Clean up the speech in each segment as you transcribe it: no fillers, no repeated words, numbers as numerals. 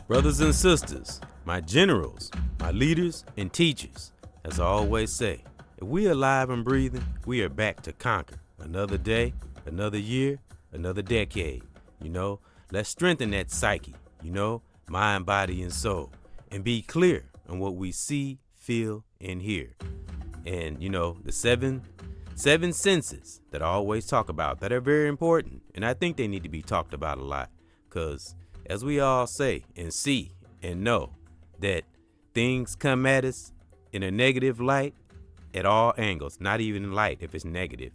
Brothers and sisters, my generals, my leaders and teachers, as I always say, if we are alive and breathing, we are back to conquer. Another day, another year, another decade. Let's strengthen that psyche, mind, body, and soul, and be clear on what we see, feel, and hear. And, the seven senses that I always talk about that are very important, and I think they need to be talked about a lot, because as we all say and see and know that things come at us in a negative light at all angles, not even light if it's negative,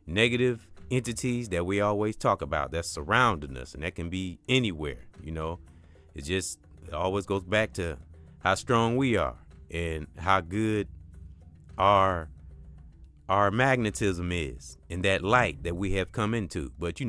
negative entities that we always talk about that's surrounding us, and that can be anywhere, it always goes back to how strong we are and how good our magnetism is in that light that we have come into. But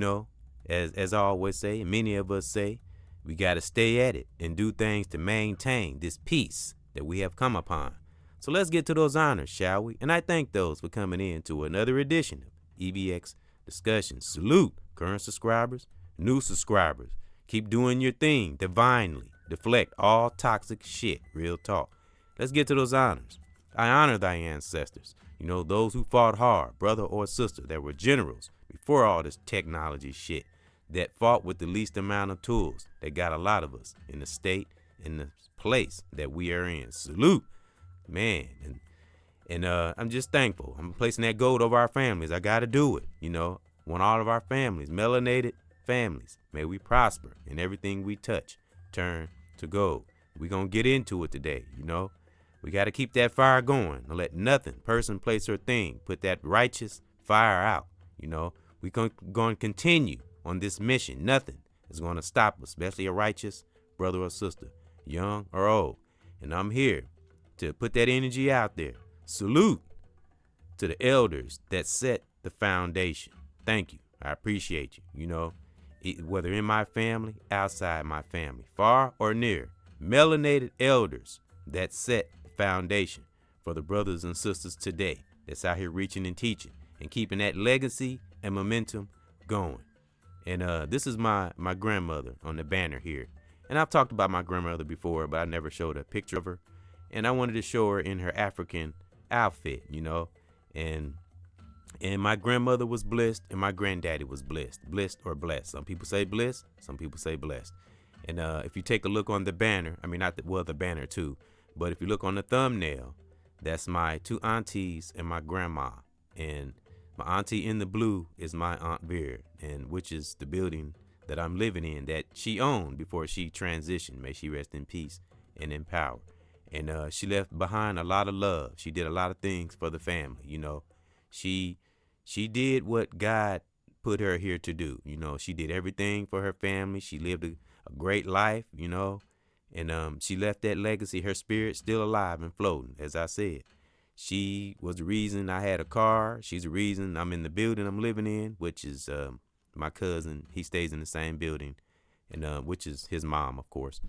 as I always say, and many of us say, we got to stay at it and do things to maintain this peace that we have come upon. So let's get to those honors, shall we? And I thank those for coming in to another edition of EBX Discussions. Salute current subscribers, new subscribers. Keep doing your thing divinely. Deflect all toxic shit, real talk. Let's get to those honors. I honor thy ancestors, those who fought hard, brother or sister, that were generals before all this technology shit, that fought with the least amount of tools, that got a lot of us in the state, in the place that we are in. Salute, man. And I'm just thankful. I'm placing that gold over our families. I got to do it, Want all of our families, melanated families, may we prosper in everything we touch, turn to gold. We're going to get into it today, We got to keep that fire going. Don't let nothing, person, place, or thing put that righteous fire out. We're going to continue on this mission. Nothing is going to stop us, especially a righteous brother or sister, young or old. And I'm here to put that energy out there. Salute to the elders that set the foundation. Thank you. I appreciate you. Whether in my family, outside my family, far or near, melanated elders that set the foundation for the brothers and sisters today that's out here reaching and teaching and keeping that legacy and momentum going. And this is my grandmother on the banner here. And I've talked about my grandmother before, but I never showed a picture of her. And I wanted to show her in her African outfit, and my grandmother was blessed and my granddaddy was blessed. Blessed or blessed. Some people say blessed, some people say blessed. And if you take a look on the banner, the banner too, but if you look on the thumbnail, that's my two aunties and my grandma. And my auntie in the blue is my Aunt Vera, and which is the building that I'm living in that she owned before she transitioned. May she rest in peace and in power. And she left behind a lot of love. She did a lot of things for the family. She did what God put her here to do. She did everything for her family. She lived a great life, and she left that legacy. Her spirit still alive and floating, as I said. She was the reason I had a car. She's the reason I'm in the building I'm living in, which is my cousin. He stays in the same building, and which is his mom, of course.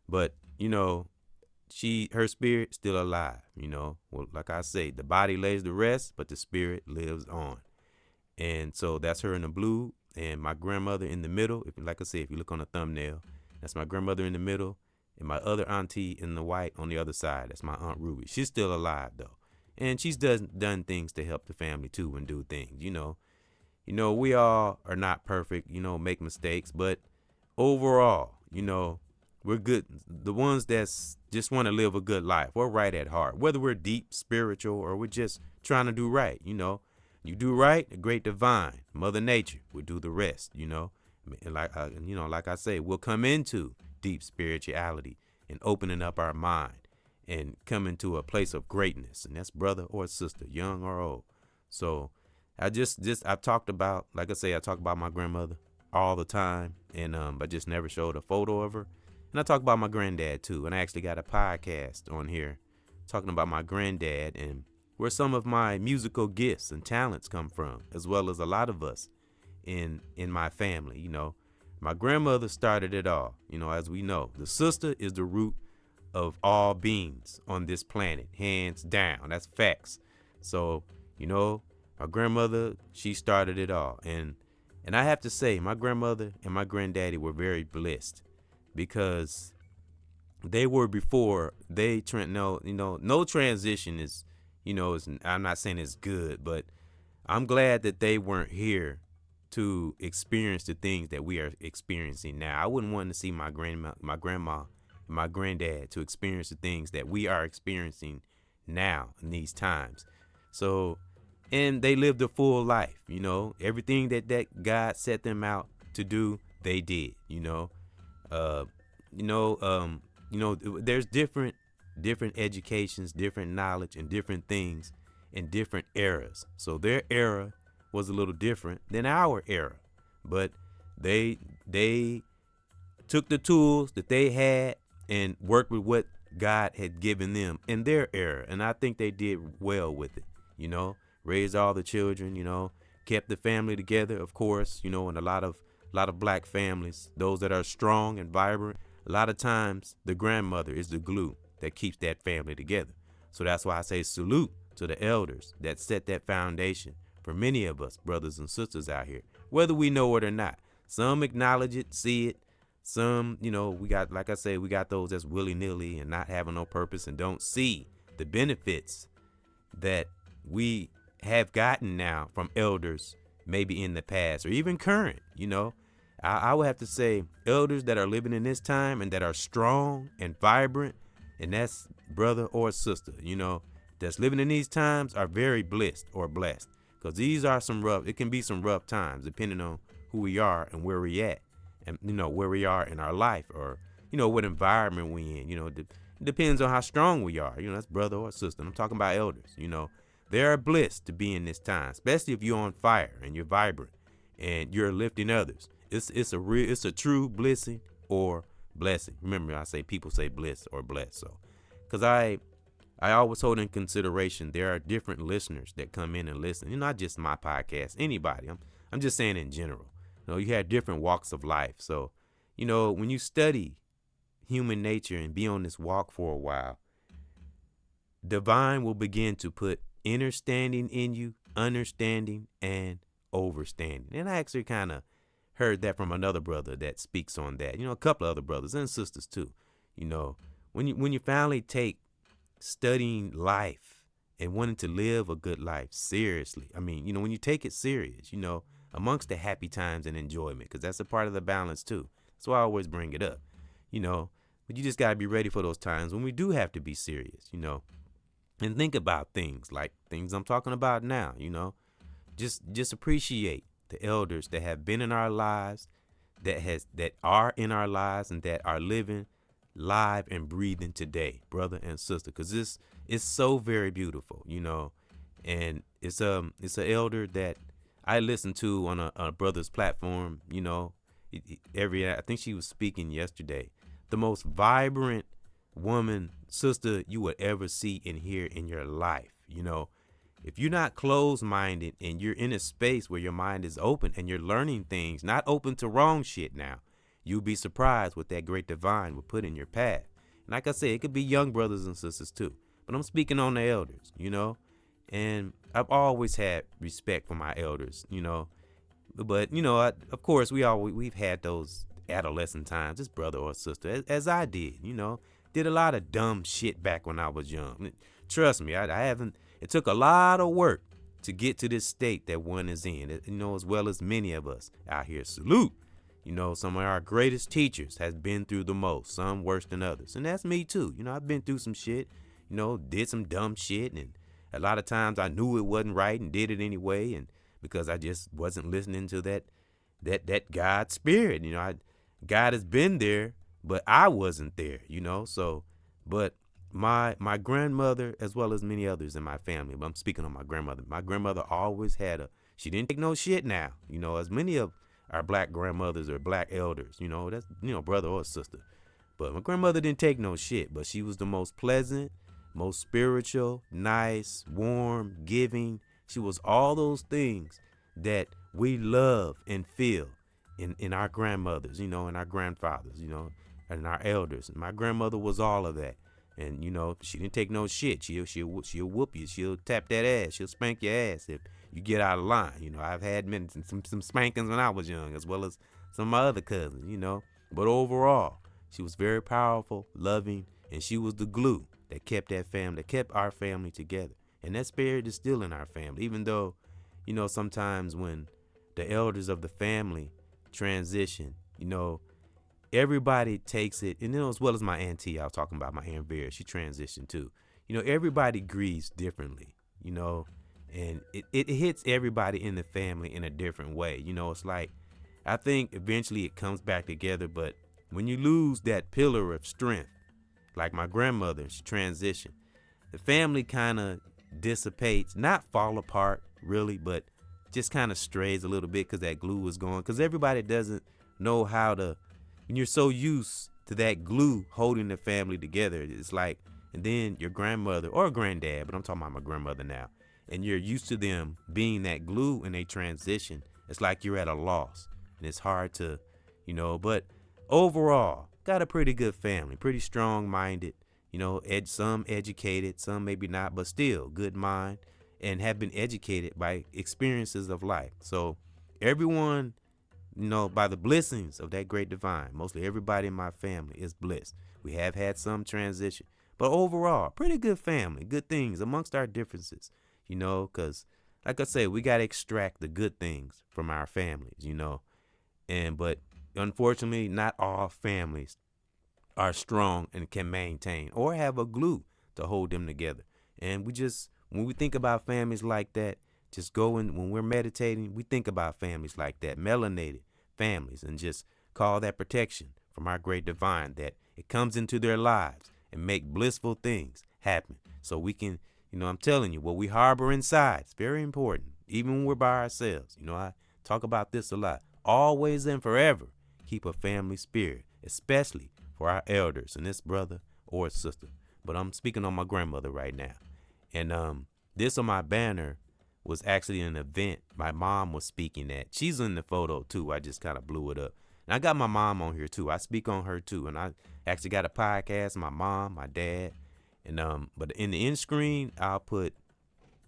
But her spirit still alive. Well, like I say, the body lays to rest, but the spirit lives on. And so that's her in the blue, and my grandmother in the middle. Like I said, if you look on the thumbnail, that's my grandmother in the middle, and my other auntie in the white on the other side. That's my Aunt Ruby. She's still alive though. And she's done things to help the family too and do things, we all are not perfect, make mistakes, but overall, we're good. The ones that's just want to live a good life, we're right at heart, whether we're deep spiritual or we're just trying to do right. You do right, the great divine Mother Nature will do the rest, and like I say, we'll come into deep spirituality and opening up our mind and come into a place of greatness, and that's brother or sister, young or old. So I've talked about, like I say, I talk about my grandmother all the time, and I just never showed a photo of her. And I talk about my granddad too, and I actually got a podcast on here talking about my granddad and where some of my musical gifts and talents come from, as well as a lot of us in my family. My grandmother started it all. As we know, the sister is the root of all beings on this planet, hands down. That's facts. So, my grandmother, she started it all. And I have to say, my grandmother and my granddaddy were very blessed because they were before they no, no transition is, is, I'm not saying it's good, but I'm glad that they weren't here to experience the things that we are experiencing now. I wouldn't want to see my grandma, and my granddad to experience the things that we are experiencing now in these times. So, and they lived a full life, everything that God set them out to do, they did, uh, you know, um, there's different educations, different knowledge, and different things in different eras. So their era was a little different than our era, but they took the tools that they had and worked with what God had given them in their era, and I think they did well with it. Raised all the children, kept the family together, of course, and a lot of black families, those that are strong and vibrant, a lot of times the grandmother is the glue that keeps that family together. So that's why I say salute to the elders that set that foundation for many of us brothers and sisters out here, whether we know it or not. Some acknowledge it, see it. Some, we got, like I say, we got those that's willy-nilly and not having no purpose and don't see the benefits that we have gotten now from elders, maybe in the past or even current. I would have to say elders that are living in this time and that are strong and vibrant, and that's brother or sister, that's living in these times, are very blessed or blessed, because these are it can be some rough times depending on who we are and where we at, and where we are in our life, or what environment we in. It depends on how strong we are. That's brother or sister. I'm talking about elders. They are blessed to be in this time, especially if you're on fire and you're vibrant and you're lifting others. It's a true blessing or blessing. Remember, people say bliss or bless. So, because I always hold in consideration there are different listeners that come in and listen. Not just my podcast, anybody. I'm just saying in general. You have different walks of life. So, when you study human nature and be on this walk for a while, divine will begin to put understanding in you, understanding and overstanding. And I actually kind of heard that from another brother that speaks on that. A couple of other brothers and sisters too. When you finally take studying life and wanting to live a good life seriously. When you take it serious, amongst the happy times and enjoyment, because that's a part of the balance too. That's why I always bring it up, but you just got to be ready for those times when we do have to be serious, and think about things like things I'm talking about now, just appreciate the elders that have been in our lives, that are in our lives, and that are living live and breathing today, brother and sister, because this is so very beautiful, and it's an elder that I listen to on a brother's platform, I think she was speaking yesterday, the most vibrant woman, sister you would ever see and hear in your life. If you're not closed-minded and you're in a space where your mind is open and you're learning things, not open to wrong shit now, you'll be surprised what that great divine will put in your path. And like I said, it could be young brothers and sisters too, but I'm speaking on the elders, and I've always had respect for my elders, but of course we've had those adolescent times, this brother or sister, as I did, did a lot of dumb shit back when I was young. Trust me, I haven't. It took a lot of work to get to this state that one is in, as well as many of us out here. Salute. Some of our greatest teachers has been through the most, some worse than others. And that's me too. I've been through some shit, did some dumb shit. And a lot of times I knew it wasn't right and did it anyway. And because I just wasn't listening to that God spirit, God has been there, but I wasn't there, so, but my grandmother, as well as many others in my family, but I'm speaking on my grandmother always she didn't take no shit now, as many of our black grandmothers or black elders, that's, brother or sister. But my grandmother didn't take no shit, but she was the most pleasant, most spiritual, nice, warm, giving. She was all those things that we love and feel in our grandmothers, and our grandfathers, and our elders. And my grandmother was all of that. And, she didn't take no shit. She'll whoop you. She'll tap that ass. She'll spank your ass if you get out of line. I've had some spankings when I was young, as well as some of my other cousins, But overall, She was very powerful, loving, and she was the glue that kept our family together. And that spirit is still in our family, even though, sometimes when the elders of the family transition, everybody takes it, and as well as my auntie, I was talking about my Aunt Vera, she transitioned too. Everybody grieves differently, and it hits everybody in the family in a different way. It's like, I think eventually it comes back together, but when you lose that pillar of strength, like my grandmother, she transitioned, the family kind of dissipates, not fall apart really, but just kind of strays a little bit because that glue is gone. Because everybody doesn't know how to, when you're so used to that glue holding the family together, it's like, and then your grandmother or granddad, but I'm talking about my grandmother now, and you're used to them being that glue and they transition, it's like you're at a loss. And it's hard to, but overall, got a pretty good family, pretty strong-minded, some educated, some maybe not, but still good mind, and have been educated by experiences of life. So everyone, by the blessings of that great divine, mostly everybody in my family is blessed. We have had some transition, but overall, pretty good family, good things amongst our differences, because like I say, we got to extract the good things from our families, but unfortunately, not all families are strong and can maintain or have a glue to hold them together. And when we think about families like that, when we're meditating, we think about families like that, melanated families, and just call that protection from our great divine, that it comes into their lives and make blissful things happen. So we can, I'm telling you, what we harbor inside is very important, even when we're by ourselves. I talk about this a lot. Always and forever keep a family spirit, especially for our elders and this brother or sister. But I'm speaking on my grandmother right now. And this on my banner was actually an event my mom was speaking at. She's in the photo too. I just kind of blew it up. And I got my mom on here too. I speak on her too. And I actually got a podcast, my mom, my dad. And but in the end screen, I'll put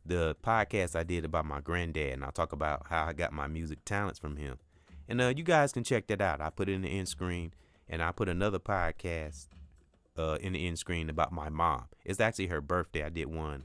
the podcast I did about my granddad, and I'll talk about how I got my music talents from him. And you guys can check that out. I put it in the end screen, and I put another podcast in the end screen about my mom. It's actually her birthday. I did one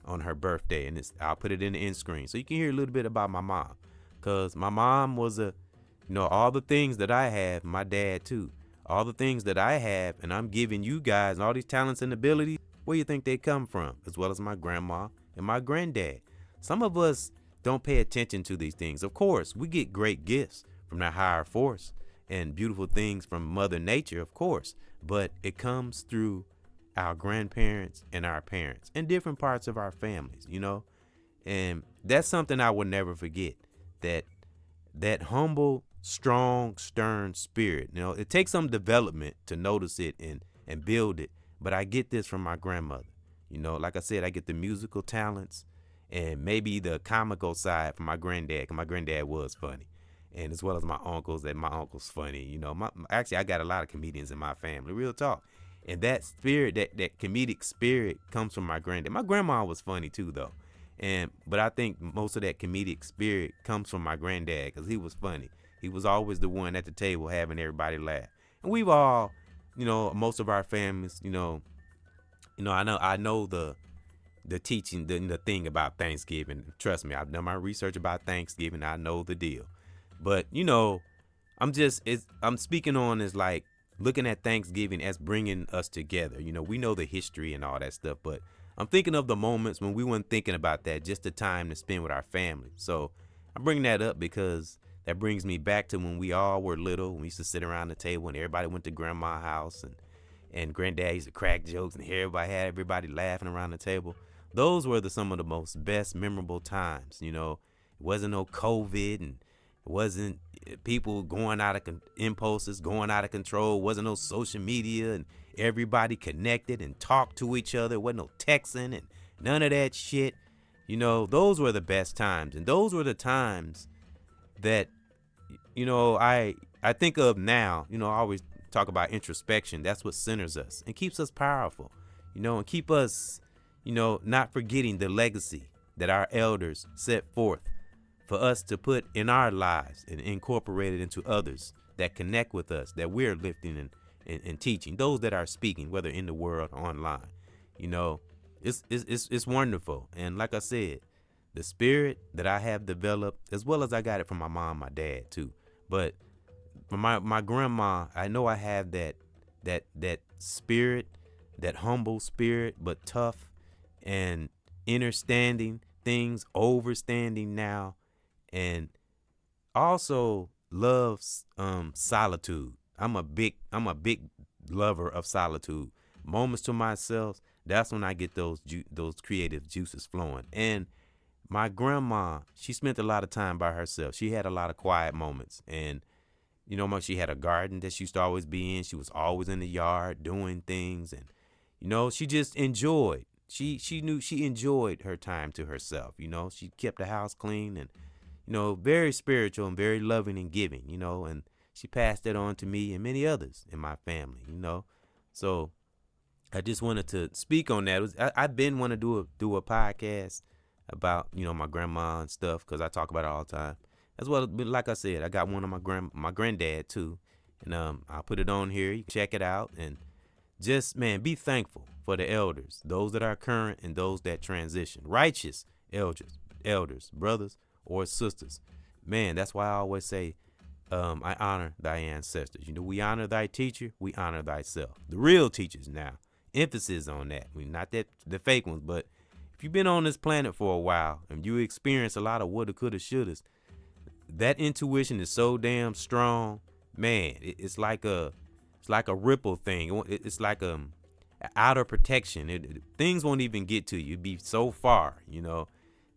on her birthday, and I'll put it in the end screen so you can hear a little bit about my mom. Because my mom was all the things that I have, my dad too, all the things that I have, and I'm giving you guys and all these talents and abilities, where you think they come from, as well as my grandma and my granddad. Some of us don't pay attention to these things. Of course, we get great gifts from that higher force and beautiful things from Mother Nature, of course, but it comes through our grandparents and our parents and different parts of our families, and that's something I will never forget, that humble, strong, stern spirit. It takes some development to notice it and build it, but I get this from my grandmother. Like I said, I get the musical talents and maybe the comical side from my granddad, because my granddad was funny, and as well as my uncles, and my uncle's funny. Actually, I got a lot of comedians in my family, real talk. And that spirit, that comedic spirit, comes from my granddad. My grandma was funny too, though. But I think most of that comedic spirit comes from my granddad, because he was funny. He was always the one at the table having everybody laugh. And we've all, most of our families, I know the teaching, the thing about Thanksgiving. Trust me, I've done my research about Thanksgiving. I know the deal. But I'm speaking on is like looking at Thanksgiving as bringing us together. We know the history and all that stuff, but I'm thinking of the moments when we weren't thinking about that, just the time to spend with our family. So I'm bringing that up because that brings me back to when we all were little. When we used to sit around the table and everybody went to grandma's house, and granddad used to crack jokes and had everybody laughing around the table. Those were some of the most best memorable times. It wasn't no COVID, and it wasn't people going out of impulses, going out of control. It wasn't no social media, and everybody connected and talked to each other. It wasn't no texting and none of that shit. Those were the best times, and those were the times that I think of now. I always talk about introspection. That's what centers us and keeps us powerful, and keep us, not forgetting the legacy that our elders set forth for us to put in our lives and incorporate it into others that connect with us, that we're lifting and teaching, those that are speaking, whether in the world or online. You know, it's wonderful. And like I said, the spirit that I have developed, as well as I got it from my mom, my dad too. But from my grandma, I know I have that spirit, that humble spirit, but tough and understanding things, overstanding now, and also loves solitude. I'm a big lover of solitude. Moments to myself. That's when I get those creative juices flowing. And my grandma, she spent a lot of time by herself. She had a lot of quiet moments, and she had a garden that she used to always be in. She was always in the yard doing things, and she just enjoyed. She knew she enjoyed her time to herself. She kept the house clean and very spiritual and very loving and giving. And she passed that on to me and many others in my family. So I just wanted to speak on that. I've been wanting to do a podcast about my grandma and stuff because I talk about it all the time. As well, but like I said, I got one of my granddad too, and I'll put it on here. You can check it out and just be thankful for the elders, those that are current and those that transition, righteous elders, brothers or sisters. Man, that's why I always say, I honor thy ancestors. We honor thy teacher, we honor thyself. The real teachers now. Emphasis on that. Not the fake ones, but if you've been on this planet for a while and you experience a lot of woulda, coulda, shouldas, that intuition is so damn strong, man. It's like a ripple thing. It's like outer protection. Things won't even get to you. It'd be so far,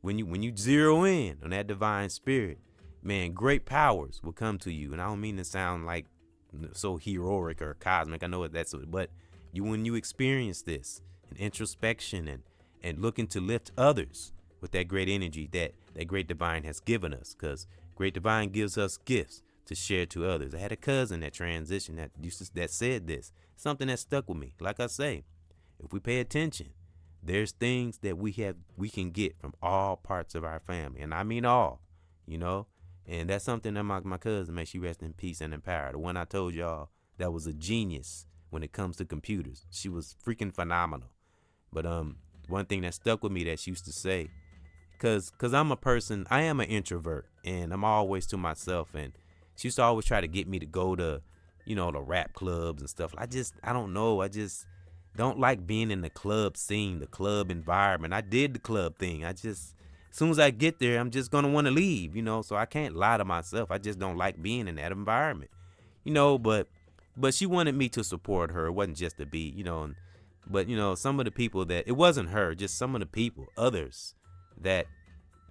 when you zero in on that divine spirit, man, great powers will come to you. And I don't mean to sound like so heroic or cosmic. I know that's what, but when you experience this, and introspection and looking to lift others with that great energy that great divine has given us, because great divine gives us gifts to share to others. I had a cousin that transitioned that said this, something that stuck with me. Like I say, if we pay attention, there's things that we can get from all parts of our family, and I mean all, and that's something that my cousin, may she rest in peace and in power, the one I told y'all that was a genius when it comes to computers. She was freaking phenomenal. But one thing that stuck with me that she used to say, cause I'm a person, I am an introvert, and I'm always to myself, and she used to always try to get me to go to, the rap clubs and stuff. I don't know. I just don't like being in the club scene, the club environment. I did the club thing. As soon as I get there, I'm just gonna want to leave, so I can't lie to myself. I just don't like being in that environment, but she wanted me to support her. It wasn't just to be, but some of the people that, it wasn't her, just some of the people, others that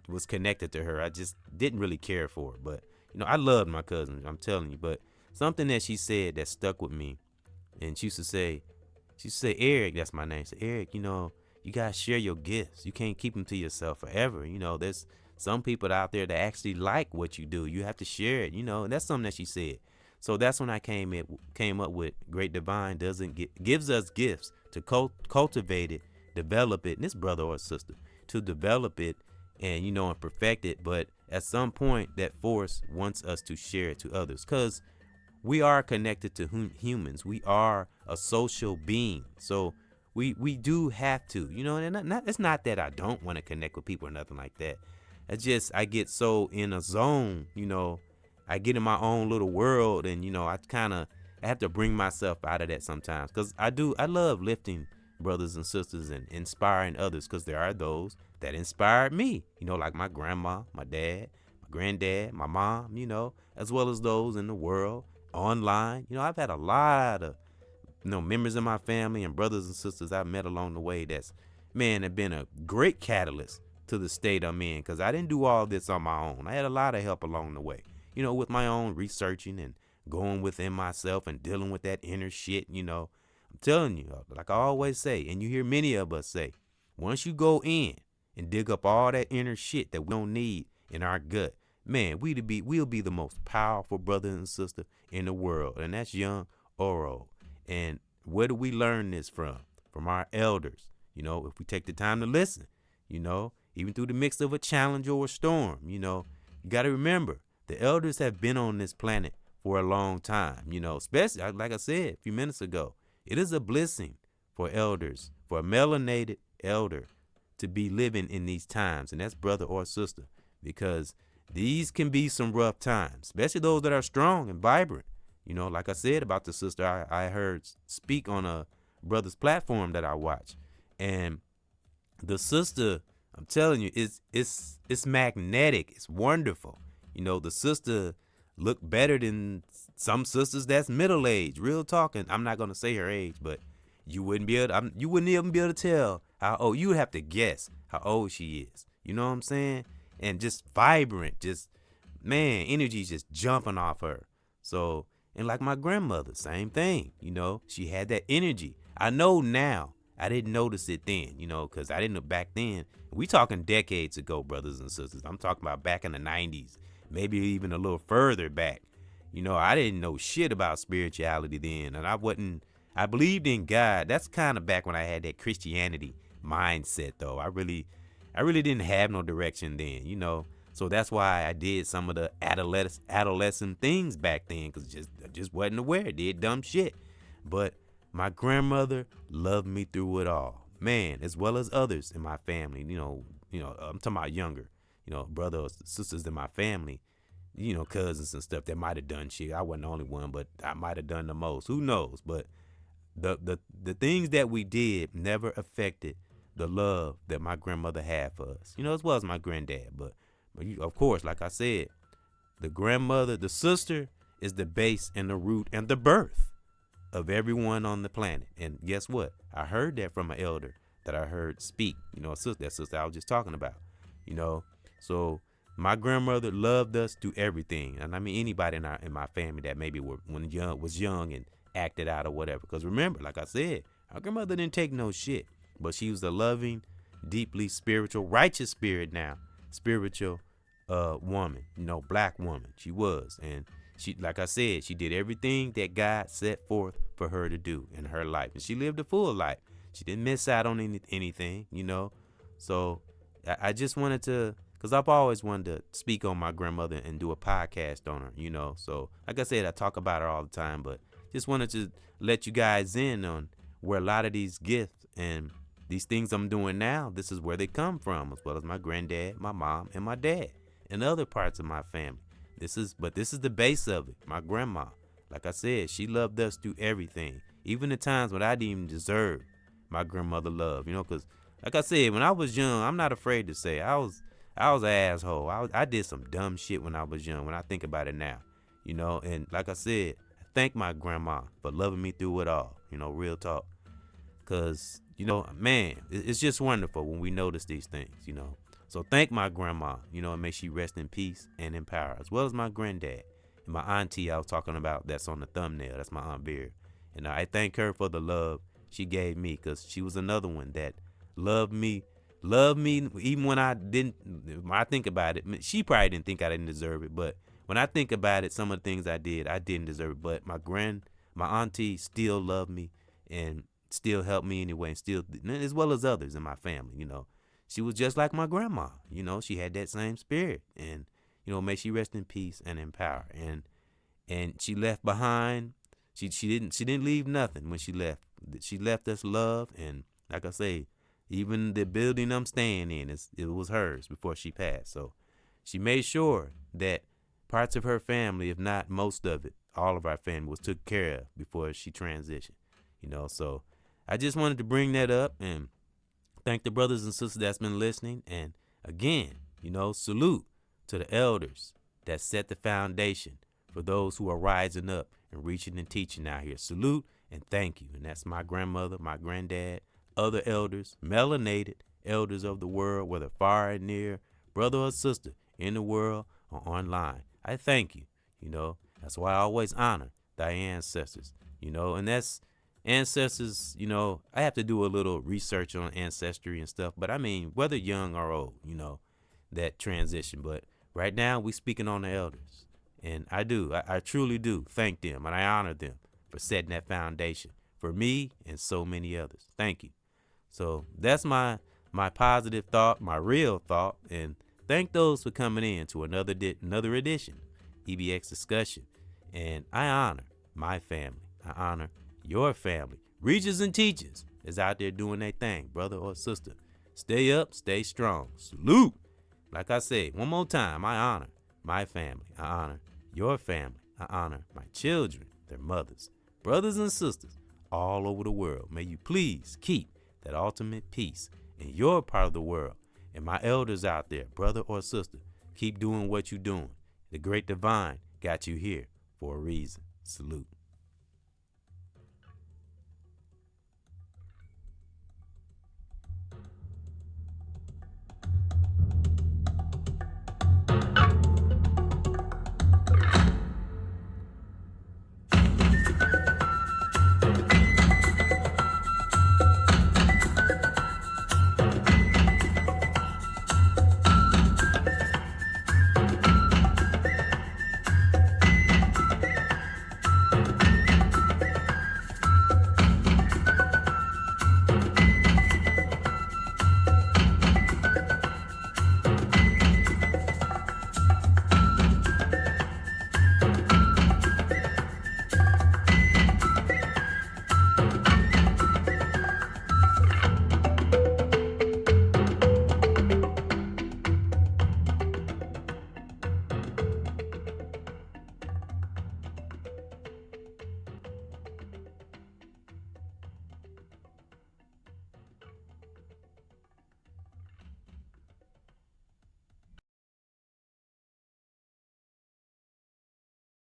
was connected to her, I just didn't really care for. But I loved my cousin, I'm telling you. But something that she said that stuck with me, and she used to say, Eric, that's my name. She said, Eric, you gotta share your gifts. You can't keep them to yourself forever. There's some people out there that actually like what you do. You have to share it. And that's something that she said. So that's when I came up with Great Divine gives us gifts to cultivate it, develop it, and this brother or sister, to develop it and and perfect it. But at some point, that force wants us to share it to others, because we are connected to humans. We are a social being, so we do have to, and it's not that I don't want to connect with people or nothing like that. It's just I get so in a zone, I get in my own little world, and I have to bring myself out of that sometimes, because I love lifting brothers and sisters and inspiring others, because there are those that inspired me, like my grandma, my dad, my granddad, my mom, as well as those in the world, online. I've had a lot of members of my family and brothers and sisters I've met along the way that's, have been a great catalyst to the state I'm in, because I didn't do all this on my own. I had a lot of help along the way, with my own researching and going within myself and dealing with that inner shit. I'm telling you, like I always say, and you hear many of us say, once you go in and dig up all that inner shit that we don't need in our gut, man, we'll be the most powerful brother and sister in the world, and that's young or old. And where do we learn this from? From our elders. If we take the time to listen, even through the midst of a challenge or a storm, you got to remember, the elders have been on this planet for a long time, especially like I said a few minutes ago. It is a blessing for elders, for a melanated elder to be living in these times, and that's brother or sister, because these can be some rough times, especially those that are strong and vibrant. Like I said about the sister I heard speak on a brother's platform that I watch, and the sister, I'm telling you, it's magnetic. It's wonderful. The sister looked better than some sisters that's middle aged. Real talking. I'm not gonna say her age, but you wouldn't even be able to tell how old. You would have to guess how old she is. You know what I'm saying? And just vibrant, just man, energy's just jumping off her. So, and like my grandmother, same thing. She had that energy. I know now. I didn't notice it then, because I didn't know back then. We talking decades ago, brothers and sisters. I'm talking about back in the 90s, maybe even a little further back. I didn't know shit about spirituality then, and I believed in God. That's kind of back when I had that Christianity mindset, though. I really didn't have no direction then, So that's why I did some of the adolescent things back then, because I just wasn't aware. Did dumb shit. But my grandmother loved me through it all, man, as well as others in my family. I'm talking about younger, brothers, sisters in my family, cousins and stuff that might have done shit. I wasn't the only one, but I might have done the most. Who knows? But the things that we did never affected the love that my grandmother had for us, as well as my granddad. But of course, like I said, the grandmother, the sister, is the base and the root and the birth of everyone on the planet. And guess what? I heard that from an elder that I heard speak, that sister I was just talking about, So my grandmother loved us through everything. And I mean, anybody in my family that maybe was young and acted out or whatever. Because remember, like I said, our grandmother didn't take no shit, but she was a loving, deeply spiritual, righteous spiritual woman, black woman. She was. And she, like I said, she did everything that God set forth for her to do in her life. And she lived a full life. She didn't miss out on anything, So I just wanted to, because I've always wanted to speak on my grandmother and do a podcast on her, So like I said, I talk about her all the time, but just wanted to let you guys in on where a lot of these gifts and these things I'm doing now, this is where they come from, as well as my granddad, my mom, and my dad, and other parts of my family. This is the base of it. My grandma, like I said, she loved us through everything, even the times when I didn't even deserve my grandmother love, because like I said, when I was young, I'm not afraid to say I was an asshole. I did some dumb shit when I was young. When I think about it now, and like I said, I thank my grandma for loving me through it all, real talk. Cause man, it's just wonderful when we notice these things, So thank my grandma, and may she rest in peace and in power, as well as my granddad and my auntie I was talking about that's on the thumbnail. That's my Aunt Beard. And I thank her for the love she gave me, because she was another one that loved me even when I didn't. When I think about it, she probably didn't think I didn't deserve it, but when I think about it, some of the things I didn't deserve it. But my auntie still loved me and still helped me anyway, and still, as well as others in my family, She was just like my grandma, she had that same spirit, and, may she rest in peace and in power. And she left behind, she didn't leave nothing when she left. She left us love, and like I say, even the building I'm staying in, it was hers before she passed. So she made sure that parts of her family, if not most of it, all of our family was taken care of before she transitioned, So I just wanted to bring that up and thank the brothers and sisters that's been listening. And again, salute to the elders that set the foundation for those who are rising up and reaching and teaching out here. Salute and thank you. And that's my grandmother, my granddad, other elders, melanated elders of the world, whether far and near, brother or sister in the world or online. I thank you. That's why I always honor thy ancestors, and that's ancestors, I have to do a little research on ancestry and stuff, but I mean, whether young or old, that transition. But right now we speaking on the elders, and I truly do thank them, and I honor them for setting that foundation for me and so many others. Thank you. So that's my positive thought, my real thought, and thank those for coming in to another edition, EBX discussion. And I honor my family. I honor your family. Regents and teachers is out there doing their thing, brother or sister. Stay up, stay strong. Salute. Like I said, one more time, I honor my family. I honor your family. I honor my children, their mothers, brothers and sisters all over the world. May you please keep that ultimate peace in your part of the world. And my elders out there, brother or sister, keep doing what you're doing. The great divine got you here for a reason. Salute.